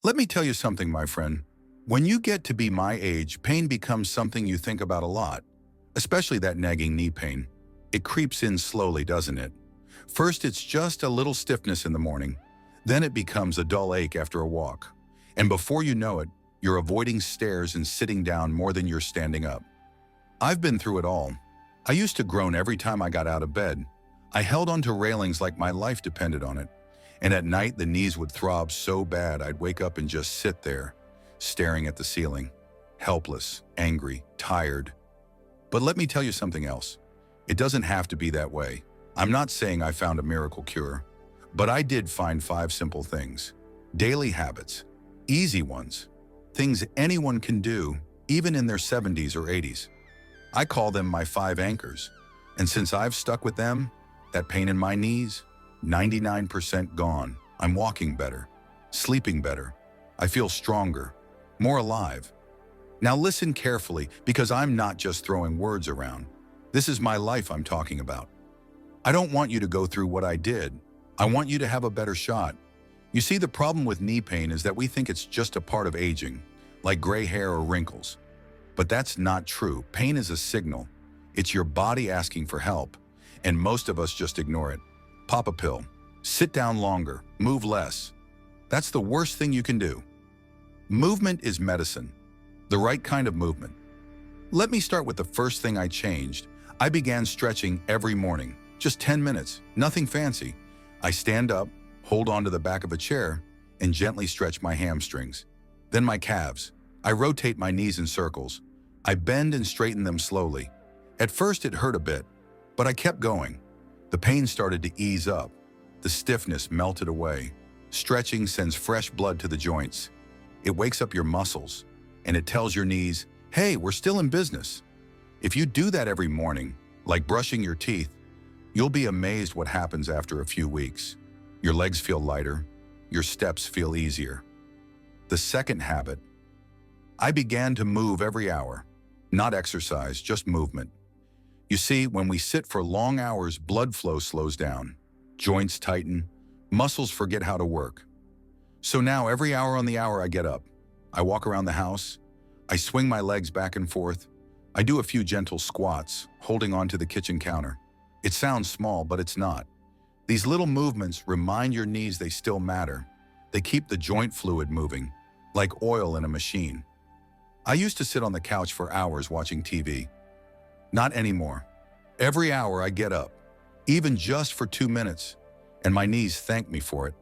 Let me tell you something, my friend. When you get to be my age, pain becomes something you think about a lot, especially that nagging knee pain. It creeps in slowly, doesn't it? First, it's just a little stiffness in the morning. Then it becomes a dull ache after a walk. And before you know it, you're avoiding stairs and sitting down more than you're standing up. I've been through it all. I used to groan every time I got out of bed. I held onto railings like my life depended on it. And at night, the knees would throb so bad I'd wake up and just sit there, staring at the ceiling, helpless, angry, tired. But let me tell you something else. It doesn't have to be that way. I'm not saying I found a miracle cure, but I did find 5 simple things. Daily habits, easy ones, things anyone can do, even in their 70s or 80s. I call them my 5 anchors. And since I've stuck with them, that pain in my knees, 99% gone. I'm walking better, sleeping better. I feel stronger, more alive. Now listen carefully, because I'm not just throwing words around. This is my life I'm talking about. I don't want you to go through what I did. I want you to have a better shot. You see, the problem with knee pain is that we think it's just a part of aging, like gray hair or wrinkles. But that's not true. Pain is a signal. It's your body asking for help, and most of us just ignore it. Pop a pill, sit down longer, move less. That's the worst thing you can do. Movement is medicine, the right kind of movement. Let me start with the first thing I changed. I began stretching every morning, just 10 minutes, nothing fancy. I stand up, hold onto the back of a chair, and gently stretch my hamstrings. Then my calves. I rotate my knees in circles. I bend and straighten them slowly. At first it hurt a bit, but I kept going. The pain started to ease up. The stiffness melted away. Stretching sends fresh blood to the joints. It wakes up your muscles, and it tells your knees, hey, we're still in business. If you do that every morning, like brushing your teeth, you'll be amazed what happens after a few weeks. Your legs feel lighter. Your steps feel easier. The second habit, I began to move every hour. Not exercise, just movement. You see, when we sit for long hours, blood flow slows down. Joints tighten. Muscles forget how to work. So now every hour on the hour I get up. I walk around the house. I swing my legs back and forth. I do a few gentle squats, holding onto the kitchen counter. It sounds small, but it's not. These little movements remind your knees they still matter. They keep the joint fluid moving, like oil in a machine. I used to sit on the couch for hours watching TV. Not anymore. Every hour I get up, even just for 2 minutes, and my knees thank me for it.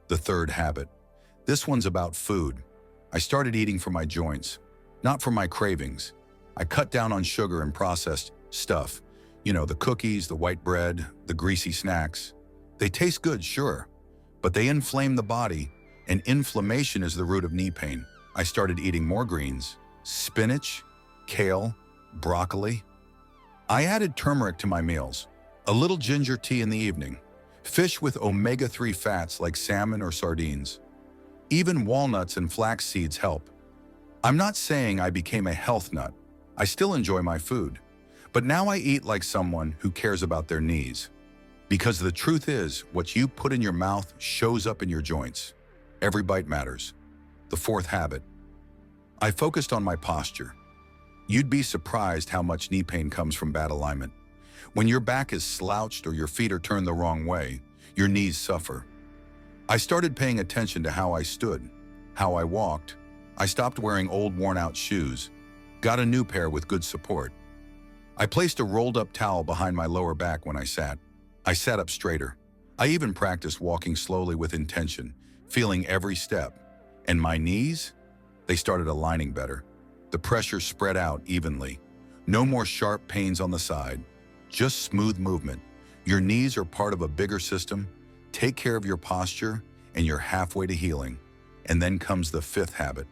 The third habit. This one's about food. I started eating for my joints, not for my cravings. I cut down on sugar and processed stuff. You know, the cookies, the white bread, the greasy snacks. They taste good, sure, but they inflame the body, and inflammation is the root of knee pain. I started eating more greens, spinach, kale, broccoli. I added turmeric to my meals, a little ginger tea in the evening, fish with omega-3 fats like salmon or sardines. Even walnuts and flax seeds help. I'm not saying I became a health nut. I still enjoy my food, but now I eat like someone who cares about their knees. Because the truth is, what you put in your mouth shows up in your joints. Every bite matters. The fourth habit. I focused on my posture. You'd be surprised how much knee pain comes from bad alignment. When your back is slouched or your feet are turned the wrong way, your knees suffer. I started paying attention to how I stood, how I walked. I stopped wearing old worn-out shoes, got a new pair with good support. I placed a rolled-up towel behind my lower back when I sat. I sat up straighter. I even practiced walking slowly with intention, feeling every step. And my knees? They started aligning better. The pressure spread out evenly. No more sharp pains on the side, just smooth movement. Your knees are part of a bigger system. Take care of your posture, and you're halfway to healing. And then comes the fifth habit,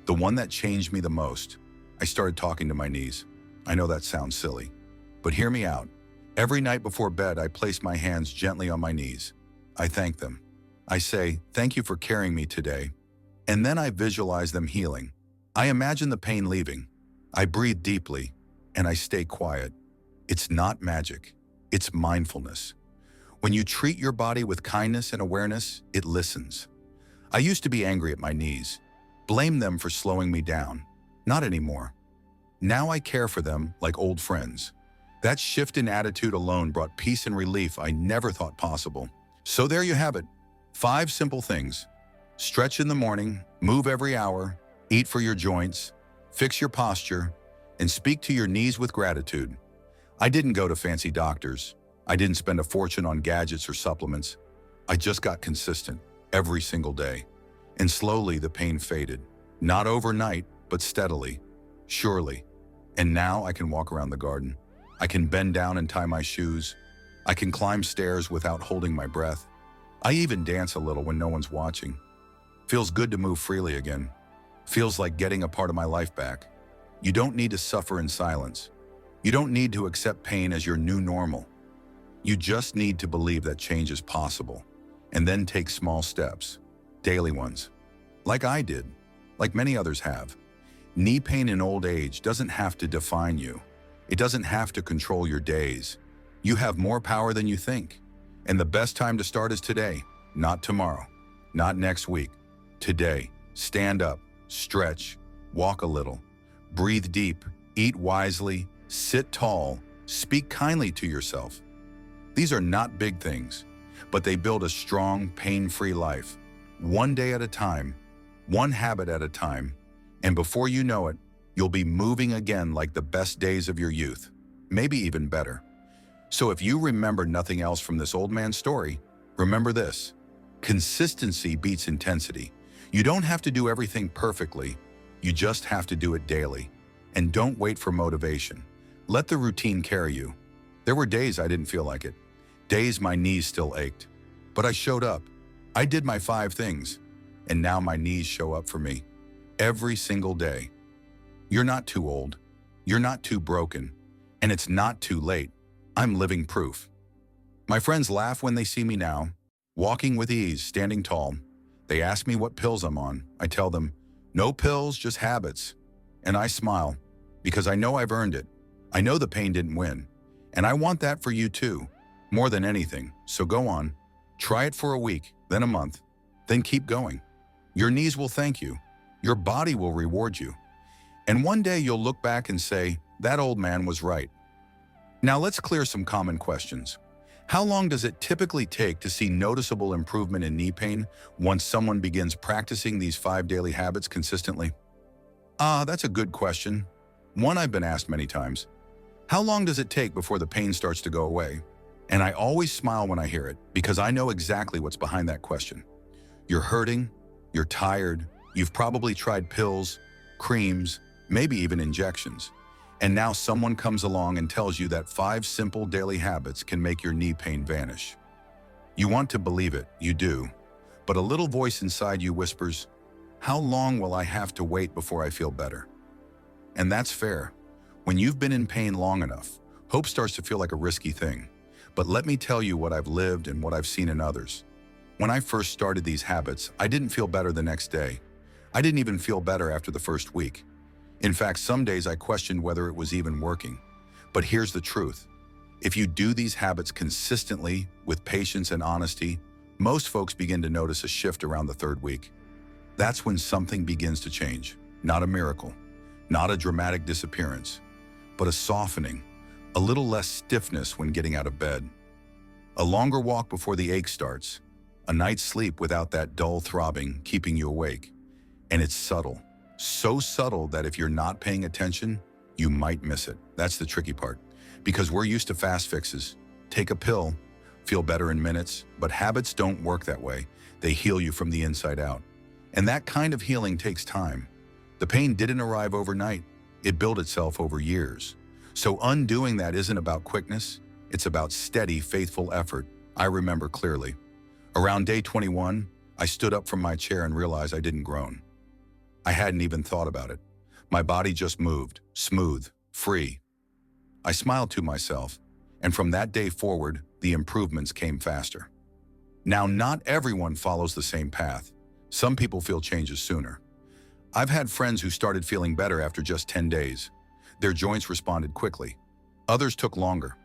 the one that changed me the most. I started talking to my knees. I know that sounds silly, but hear me out. Every night before bed, I place my hands gently on my knees. I thank them. I say, thank you for carrying me today. And then I visualize them healing. I imagine the pain leaving. I breathe deeply, and I stay quiet. It's not magic. It's mindfulness. When you treat your body with kindness and awareness, it listens. I used to be angry at my knees, blame them for slowing me down. Not anymore. Now I care for them like old friends. That shift in attitude alone brought peace and relief I never thought possible. So there you have it. 5 simple things. Stretch in the morning, move every hour, eat for your joints, fix your posture, and speak to your knees with gratitude. I didn't go to fancy doctors. I didn't spend a fortune on gadgets or supplements. I just got consistent every single day. And slowly the pain faded. Not overnight, but steadily, surely. And now I can walk around the garden. I can bend down and tie my shoes. I can climb stairs without holding my breath. I even dance a little when no one's watching. Feels good to move freely again. Feels like getting a part of my life back. You don't need to suffer in silence. You don't need to accept pain as your new normal. You just need to believe that change is possible, and then take small steps, daily ones, like I did, like many others have. Knee pain in old age doesn't have to define you. It doesn't have to control your days. You have more power than you think. And the best time to start is today, not tomorrow, not next week. Today, stand up, stretch, walk a little, breathe deep, eat wisely, sit tall, speak kindly to yourself. These are not big things, but they build a strong, pain-free life. One day at a time, one habit at a time, and before you know it, you'll be moving again like the best days of your youth, maybe even better. So if you remember nothing else from this old man's story, remember this: consistency beats intensity. You don't have to do everything perfectly, you just have to do it daily. And don't wait for motivation. Let the routine carry you. There were days I didn't feel like it, days my knees still ached. But I showed up. I did my 5 things, and now my knees show up for me. Every single day. You're not too old. You're not too broken. And it's not too late. I'm living proof. My friends laugh when they see me now, walking with ease, standing tall. They ask me what pills I'm on. I tell them, no pills, just habits. And I smile, because I know I've earned it. I know the pain didn't win. And I want that for you too, more than anything. So go on, try it for a week, then a month, then keep going. Your knees will thank you. Your body will reward you. And one day you'll look back and say, that old man was right. Now let's clear some common questions. How long does it typically take to see noticeable improvement in knee pain once someone begins practicing these 5 daily habits consistently? That's a good question. One I've been asked many times. How long does it take before the pain starts to go away? And I always smile when I hear it, because I know exactly what's behind that question. You're hurting, you're tired, you've probably tried pills, creams, maybe even injections. And now someone comes along and tells you that 5 simple daily habits can make your knee pain vanish. You want to believe it, you do. But a little voice inside you whispers, how long will I have to wait before I feel better? And that's fair. When you've been in pain long enough, hope starts to feel like a risky thing. But let me tell you what I've lived and what I've seen in others. When I first started these habits, I didn't feel better the next day. I didn't even feel better after the first week. In fact, some days I questioned whether it was even working. But here's the truth. If you do these habits consistently, with patience and honesty, most folks begin to notice a shift around the 3rd week. That's when something begins to change. Not a miracle, not a dramatic disappearance, but a softening, a little less stiffness when getting out of bed. A longer walk before the ache starts, a night's sleep without that dull throbbing keeping you awake. And it's subtle. So subtle that if you're not paying attention, you might miss it. That's the tricky part, because we're used to fast fixes. Take a pill, feel better in minutes, but habits don't work that way. They heal you from the inside out. And that kind of healing takes time. The pain didn't arrive overnight. It built itself over years. So undoing that isn't about quickness. It's about steady, faithful effort. I remember clearly. Around day 21, I stood up from my chair and realized I didn't groan. I hadn't even thought about it. My body just moved, smooth, free. I smiled to myself, and from that day forward, the improvements came faster. Now, not everyone follows the same path. Some people feel changes sooner. I've had friends who started feeling better after just 10 days. Their joints responded quickly. Others took longer.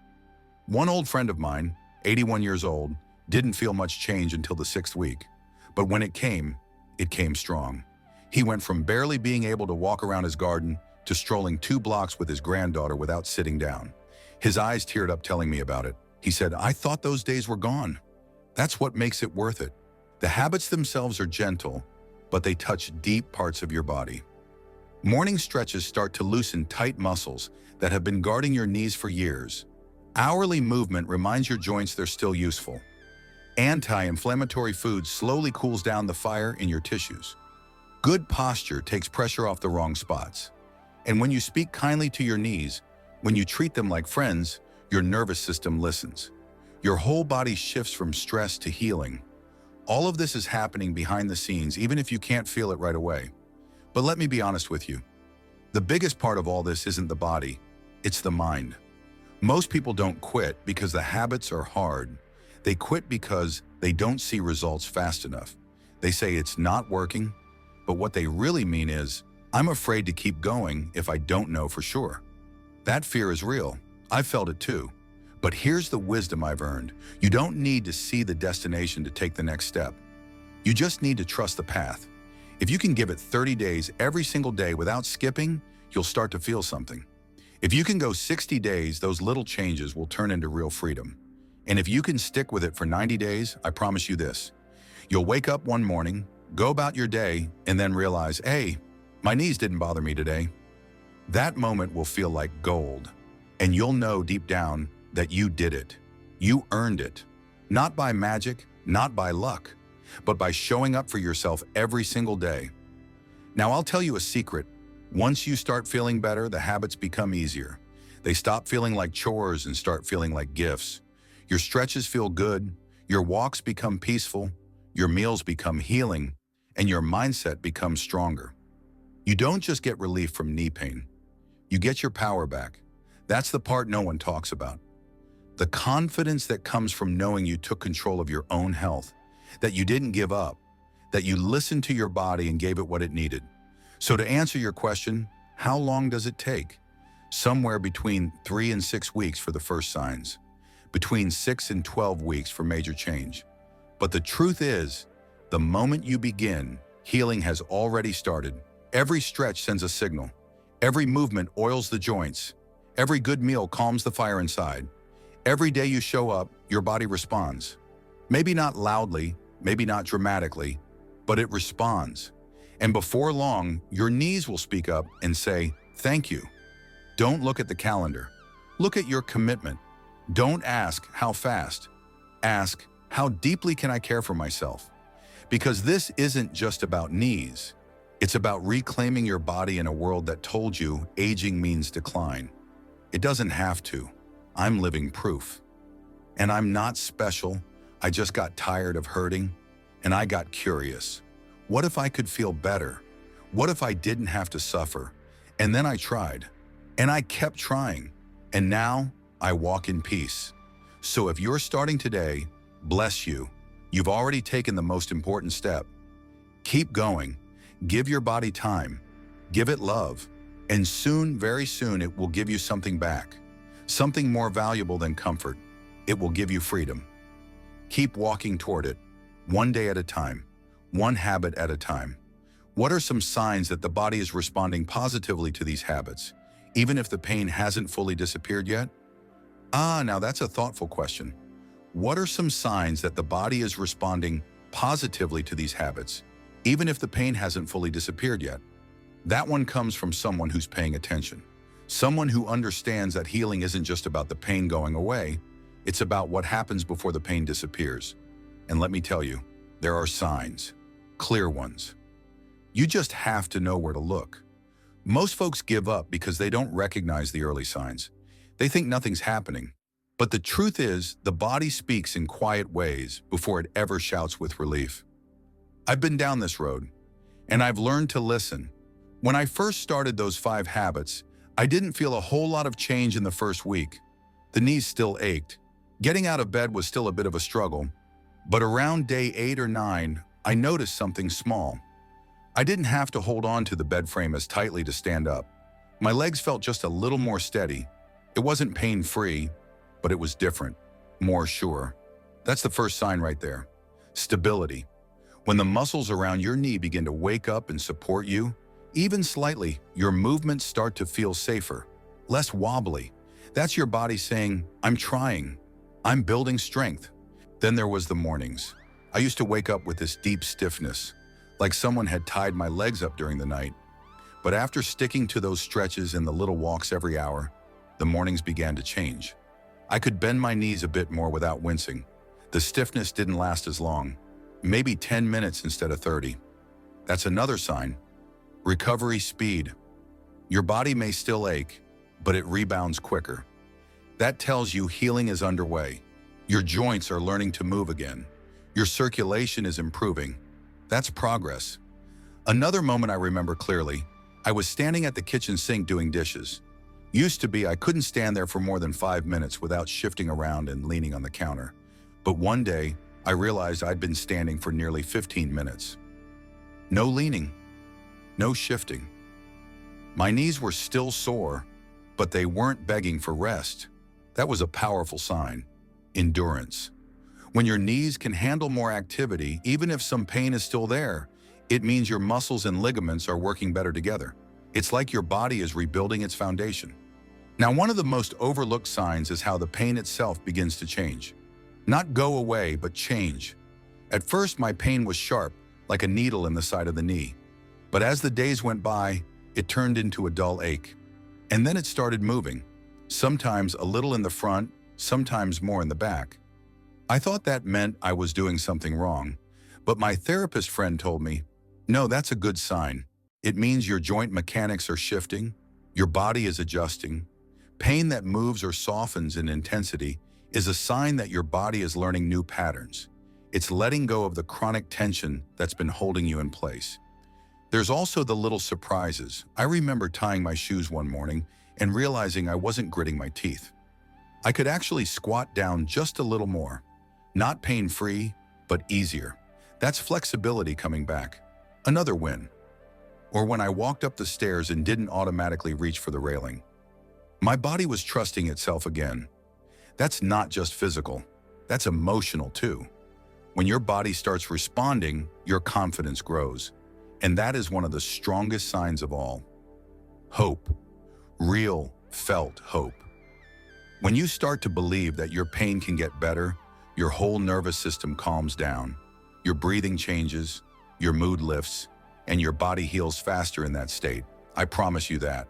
One old friend of mine, 81 years old, didn't feel much change until the 6th week. But when it came, it came strong. He went from barely being able to walk around his garden to strolling 2 blocks with his granddaughter without sitting down. His eyes teared up telling me about it. He said, "I thought those days were gone." That's what makes it worth it. The habits themselves are gentle, but they touch deep parts of your body. Morning stretches start to loosen tight muscles that have been guarding your knees for years. Hourly movement reminds your joints they're still useful. Anti-inflammatory food slowly cools down the fire in your tissues. Good posture takes pressure off the wrong spots. And when you speak kindly to your knees, when you treat them like friends, your nervous system listens. Your whole body shifts from stress to healing. All of this is happening behind the scenes, even if you can't feel it right away. But let me be honest with you. The biggest part of all this isn't the body, it's the mind. Most people don't quit because the habits are hard. They quit because they don't see results fast enough. They say it's not working, but what they really mean is, I'm afraid to keep going if I don't know for sure. That fear is real. I've felt it too. But here's the wisdom I've earned. You don't need to see the destination to take the next step. You just need to trust the path. If you can give it 30 days every single day without skipping, you'll start to feel something. If you can go 60 days, those little changes will turn into real freedom. And if you can stick with it for 90 days, I promise you this. You'll wake up one morning, go about your day, and then realize, hey, my knees didn't bother me today. That moment will feel like gold. And you'll know deep down that you did it. You earned it. Not by magic, not by luck, but by showing up for yourself every single day. Now, I'll tell you a secret. Once you start feeling better, the habits become easier. They stop feeling like chores and start feeling like gifts. Your stretches feel good, your walks become peaceful, your meals become healing, and your mindset becomes stronger. You don't just get relief from knee pain. You get your power back. That's the part no one talks about. The confidence that comes from knowing you took control of your own health, that you didn't give up, that you listened to your body and gave it what it needed. So to answer your question, how long does it take? Somewhere between 3 and 6 weeks for the first signs, between 6 and 12 weeks for major change. But the truth is, the moment you begin, healing has already started. Every stretch sends a signal. Every movement oils the joints. Every good meal calms the fire inside. Every day you show up, your body responds. Maybe not loudly, maybe not dramatically, but it responds. And before long, your knees will speak up and say, thank you. Don't look at the calendar. Look at your commitment. Don't ask how fast. Ask, how deeply can I care for myself? Because this isn't just about knees. It's about reclaiming your body in a world that told you aging means decline. It doesn't have to. I'm living proof. And I'm not special. I just got tired of hurting, and I got curious. What if I could feel better? What if I didn't have to suffer? And then I tried, and I kept trying, and now I walk in peace. So if you're starting today, bless you. You've already taken the most important step. Keep going. Give your body time. Give it love. And soon, very soon, it will give you something back. Something more valuable than comfort. It will give you freedom. Keep walking toward it, one day at a time, one habit at a time. What are some signs that the body is responding positively to these habits, even if the pain hasn't fully disappeared yet? Now that's a thoughtful question. What are some signs that the body is responding positively to these habits, even if the pain hasn't fully disappeared yet? That one comes from someone who's paying attention. Someone who understands that healing isn't just about the pain going away, it's about what happens before the pain disappears. And let me tell you, there are signs, clear ones. You just have to know where to look. Most folks give up because they don't recognize the early signs. They think nothing's happening. But the truth is, the body speaks in quiet ways before it ever shouts with relief. I've been down this road, and I've learned to listen. When I first started those 5 habits, I didn't feel a whole lot of change in the first week. The knees still ached. Getting out of bed was still a bit of a struggle. But around day 8 or 9, I noticed something small. I didn't have to hold on to the bed frame as tightly to stand up. My legs felt just a little more steady. It wasn't pain-free, but it was different, more sure. That's the first sign right there. Stability. When the muscles around your knee begin to wake up and support you, even slightly, your movements start to feel safer, less wobbly. That's your body saying, I'm trying, I'm building strength. Then there was the mornings. I used to wake up with this deep stiffness, like someone had tied my legs up during the night. But after sticking to those stretches and the little walks every hour, the mornings began to change. I could bend my knees a bit more without wincing. The stiffness didn't last as long, maybe 10 minutes instead of 30. That's another sign. Recovery speed. Your body may still ache, but it rebounds quicker. That tells you healing is underway. Your joints are learning to move again. Your circulation is improving. That's progress. Another moment I remember clearly, I was standing at the kitchen sink doing dishes. Used to be I couldn't stand there for more than 5 minutes without shifting around and leaning on the counter. But one day, I realized I'd been standing for nearly 15 minutes. No leaning, no shifting. My knees were still sore, but they weren't begging for rest. That was a powerful sign. Endurance. When your knees can handle more activity, even if some pain is still there, it means your muscles and ligaments are working better together. It's like your body is rebuilding its foundation. Now, one of the most overlooked signs is how the pain itself begins to change. Not go away, but change. At first, my pain was sharp, like a needle in the side of the knee. But as the days went by, it turned into a dull ache. And then it started moving, sometimes a little in the front, sometimes more in the back. I thought that meant I was doing something wrong, but my therapist friend told me, no, that's a good sign. It means your joint mechanics are shifting, your body is adjusting. Pain that moves or softens in intensity is a sign that your body is learning new patterns. It's letting go of the chronic tension that's been holding you in place. There's also the little surprises. I remember tying my shoes one morning and realizing I wasn't gritting my teeth. I could actually squat down just a little more. Not pain-free, but easier. That's flexibility coming back. Another win. Or when I walked up the stairs and didn't automatically reach for the railing. My body was trusting itself again. That's not just physical, that's emotional too. When your body starts responding, your confidence grows. And that is one of the strongest signs of all. Hope. Real, felt hope. When you start to believe that your pain can get better, your whole nervous system calms down. Your breathing changes, your mood lifts, and your body heals faster in that state. I promise you that.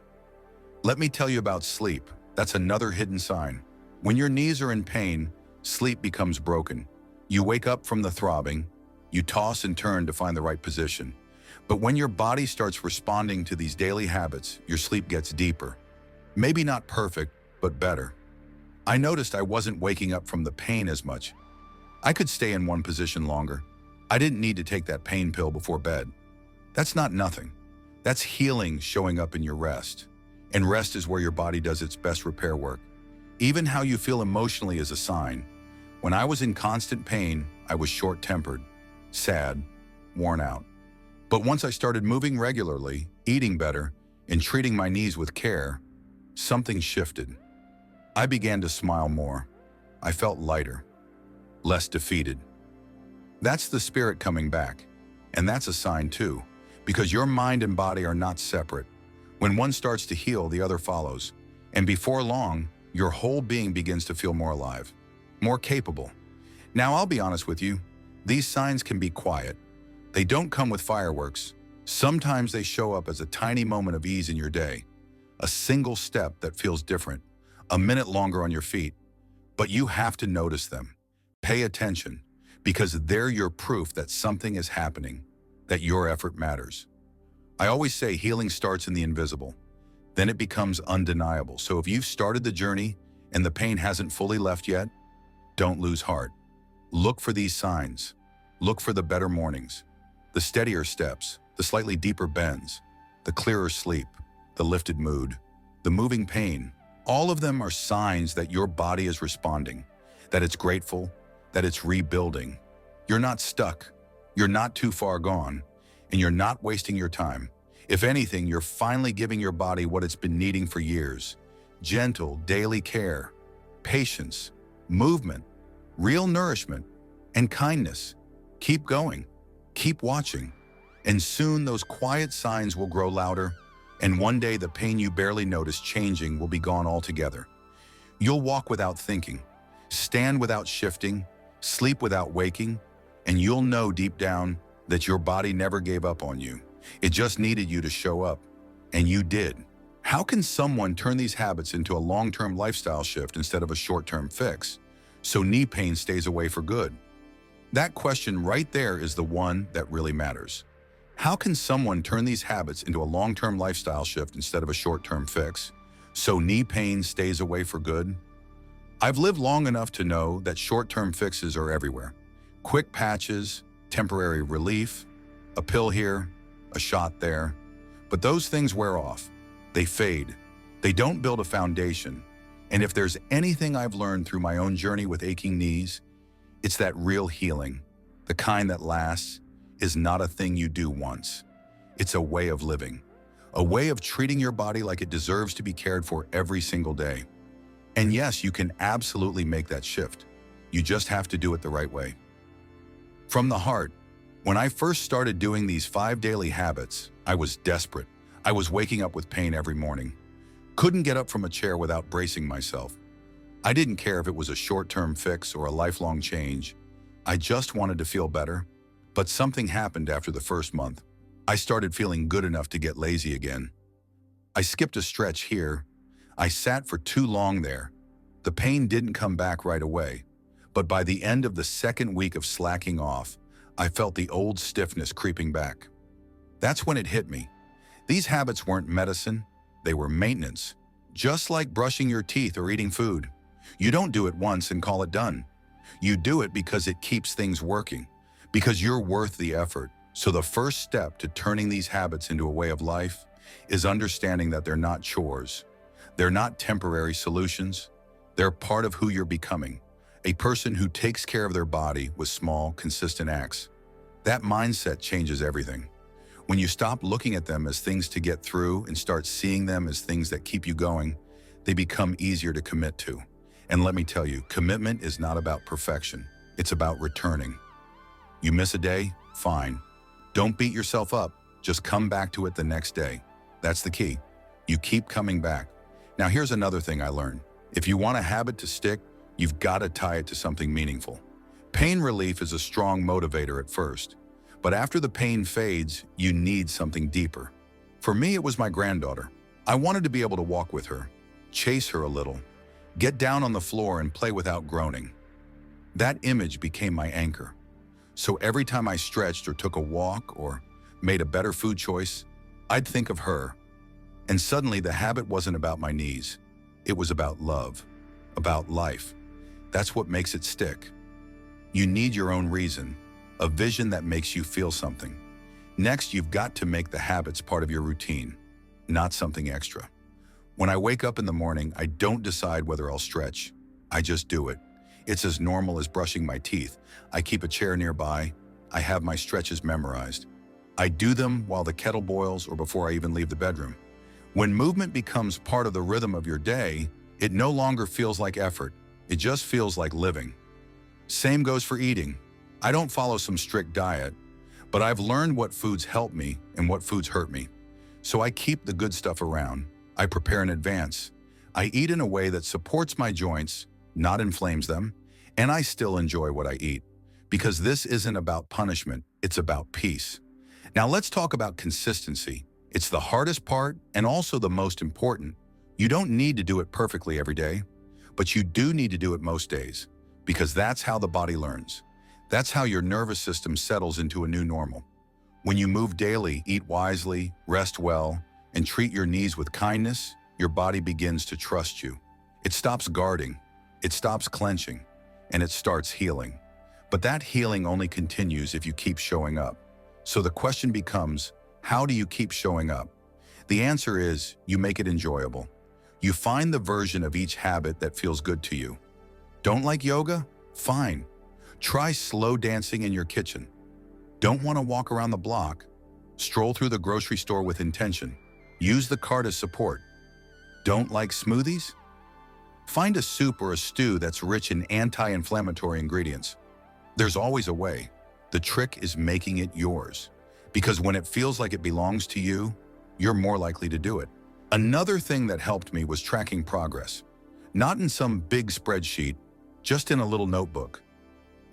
Let me tell you about sleep. That's another hidden sign. When your knees are in pain, sleep becomes broken. You wake up from the throbbing, you toss and turn to find the right position. But when your body starts responding to these daily habits, your sleep gets deeper. Maybe not perfect, but better. I noticed I wasn't waking up from the pain as much. I could stay in one position longer. I didn't need to take that pain pill before bed. That's not nothing. That's healing showing up in your rest. And rest is where your body does its best repair work. Even how you feel emotionally is a sign. When I was in constant pain, I was short-tempered, sad, worn out. But once I started moving regularly, eating better, and treating my knees with care, something shifted. I began to smile more. I felt lighter, less defeated. That's the spirit coming back. And that's a sign too, because your mind and body are not separate. When one starts to heal, the other follows. And before long, your whole being begins to feel more alive, more capable. Now, I'll be honest with you, these signs can be quiet. They don't come with fireworks. Sometimes they show up as a tiny moment of ease in your day, a single step that feels different, a minute longer on your feet. But you have to notice them. Pay attention, because they're your proof that something is happening, that your effort matters. I always say healing starts in the invisible. Then it becomes undeniable. So if you've started the journey and the pain hasn't fully left yet, don't lose heart. Look for these signs. Look for the better mornings, the steadier steps, the slightly deeper bends, the clearer sleep, the lifted mood, the moving pain. All of them are signs that your body is responding, that it's grateful, that it's rebuilding. You're not stuck, you're not too far gone, and you're not wasting your time. If anything, you're finally giving your body what it's been needing for years. Gentle, daily care, patience, movement, real nourishment, and kindness. Keep going. Keep watching, and soon those quiet signs will grow louder, and one day the pain you barely notice changing will be gone altogether. You'll walk without thinking, stand without shifting, sleep without waking, and you'll know deep down that your body never gave up on you. It just needed you to show up, and you did. How can someone turn these habits into a long-term lifestyle shift instead of a short-term fix, so knee pain stays away for good? That question right there is the one that really matters. How can someone turn these habits into a long-term lifestyle shift instead of a short-term fix, so knee pain stays away for good? I've lived long enough to know that short-term fixes are everywhere. Quick patches, temporary relief, a pill here, a shot there. But those things wear off. They fade. They don't build a foundation. And if there's anything I've learned through my own journey with aching knees, it's that real healing, the kind that lasts, is not a thing you do once. It's a way of living, a way of treating your body like it deserves to be cared for every single day. And yes, you can absolutely make that shift. You just have to do it the right way. From the heart, when I first started doing these 5 daily habits, I was desperate. I was waking up with pain every morning. Couldn't get up from a chair without bracing myself. I didn't care if it was a short-term fix or a lifelong change. I just wanted to feel better. But something happened after the first month. I started feeling good enough to get lazy again. I skipped a stretch here. I sat for too long there. The pain didn't come back right away. But by the end of the second week of slacking off, I felt the old stiffness creeping back. That's when it hit me. These habits weren't medicine, they were maintenance. Just like brushing your teeth or eating food. You don't do it once and call it done. You do it because it keeps things working, because you're worth the effort. So the first step to turning these habits into a way of life is understanding that they're not chores. They're not temporary solutions. They're part of who you're becoming, a person who takes care of their body with small, consistent acts. That mindset changes everything. When you stop looking at them as things to get through and start seeing them as things that keep you going, they become easier to commit to. And let me tell you, commitment is not about perfection. It's about returning. You miss a day? Fine. Don't beat yourself up. Just come back to it the next day. That's the key. You keep coming back. Now here's another thing I learned. If you want a habit to stick, you've got to tie it to something meaningful. Pain relief is a strong motivator at first. But after the pain fades, you need something deeper. For me, it was my granddaughter. I wanted to be able to walk with her, chase her a little, get down on the floor and play without groaning. That image became my anchor. So every time I stretched or took a walk or made a better food choice, I'd think of her. And suddenly the habit wasn't about my knees. It was about love, about life. That's what makes it stick. You need your own reason, a vision that makes you feel something. Next, you've got to make the habits part of your routine, not something extra. When I wake up in the morning, I don't decide whether I'll stretch. I just do it. It's as normal as brushing my teeth. I keep a chair nearby. I have my stretches memorized. I do them while the kettle boils or before I even leave the bedroom. When movement becomes part of the rhythm of your day, it no longer feels like effort. It just feels like living. Same goes for eating. I don't follow some strict diet, but I've learned what foods help me and what foods hurt me. So I keep the good stuff around. I prepare in advance. I eat in a way that supports my joints, not inflames them, and I still enjoy what I eat. Because this isn't about punishment, it's about peace. Now let's talk about consistency. It's the hardest part and also the most important. You don't need to do it perfectly every day, but you do need to do it most days, because that's how the body learns. That's how your nervous system settles into a new normal. When you move daily, eat wisely, rest well, and treat your knees with kindness, your body begins to trust you. It stops guarding, it stops clenching, and it starts healing. But that healing only continues if you keep showing up. So the question becomes, how do you keep showing up? The answer is, you make it enjoyable. You find the version of each habit that feels good to you. Don't like yoga? Fine. Try slow dancing in your kitchen. Don't want to walk around the block? Stroll through the grocery store with intention. Use the cart as support. Don't like smoothies? Find a soup or a stew that's rich in anti-inflammatory ingredients. There's always a way. The trick is making it yours. Because when it feels like it belongs to you, you're more likely to do it. Another thing that helped me was tracking progress. Not in some big spreadsheet, just in a little notebook.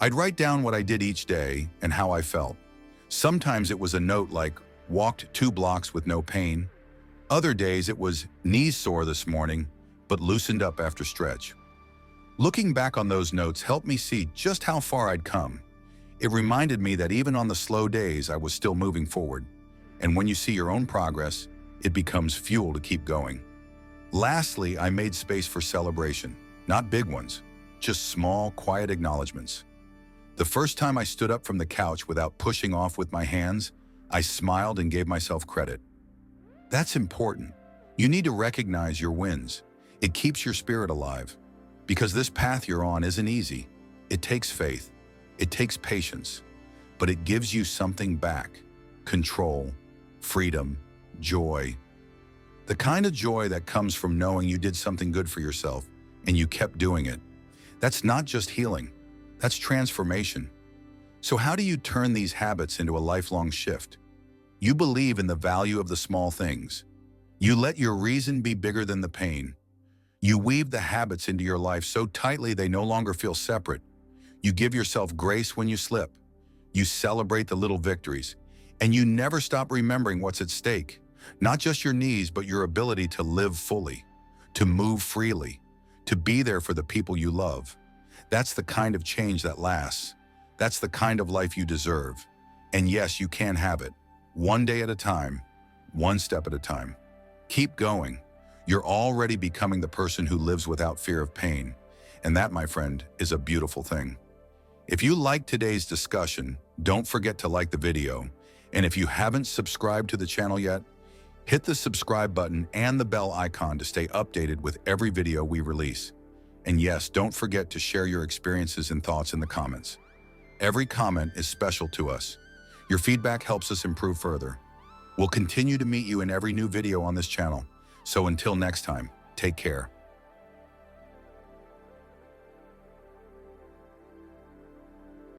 I'd write down what I did each day and how I felt. Sometimes it was a note like, walked 2 blocks with no pain. Other days it was, knees sore this morning, but loosened up after stretch. Looking back on those notes helped me see just how far I'd come. It reminded me that even on the slow days, I was still moving forward. And when you see your own progress, it becomes fuel to keep going. Lastly, I made space for celebration. Not big ones, just small, quiet acknowledgments. The first time I stood up from the couch without pushing off with my hands, I smiled and gave myself credit. That's important. You need to recognize your wins. It keeps your spirit alive. Because this path you're on isn't easy. It takes faith. It takes patience. But it gives you something back. Control, freedom, joy. The kind of joy that comes from knowing you did something good for yourself and you kept doing it. That's not just healing. That's transformation. So how do you turn these habits into a lifelong shift? You believe in the value of the small things. You let your reason be bigger than the pain. You weave the habits into your life so tightly they no longer feel separate. You give yourself grace when you slip. You celebrate the little victories. And you never stop remembering what's at stake. Not just your needs, but your ability to live fully, to move freely, to be there for the people you love. That's the kind of change that lasts. That's the kind of life you deserve. And yes, you can have it. One day at a time, one step at a time. Keep going. You're already becoming the person who lives without fear of pain. And that, my friend, is a beautiful thing. If you liked today's discussion, don't forget to like the video. And if you haven't subscribed to the channel yet, hit the subscribe button and the bell icon to stay updated with every video we release. And yes, don't forget to share your experiences and thoughts in the comments. Every comment is special to us. Your feedback helps us improve further. We'll continue to meet you in every new video on this channel. So until next time, take care.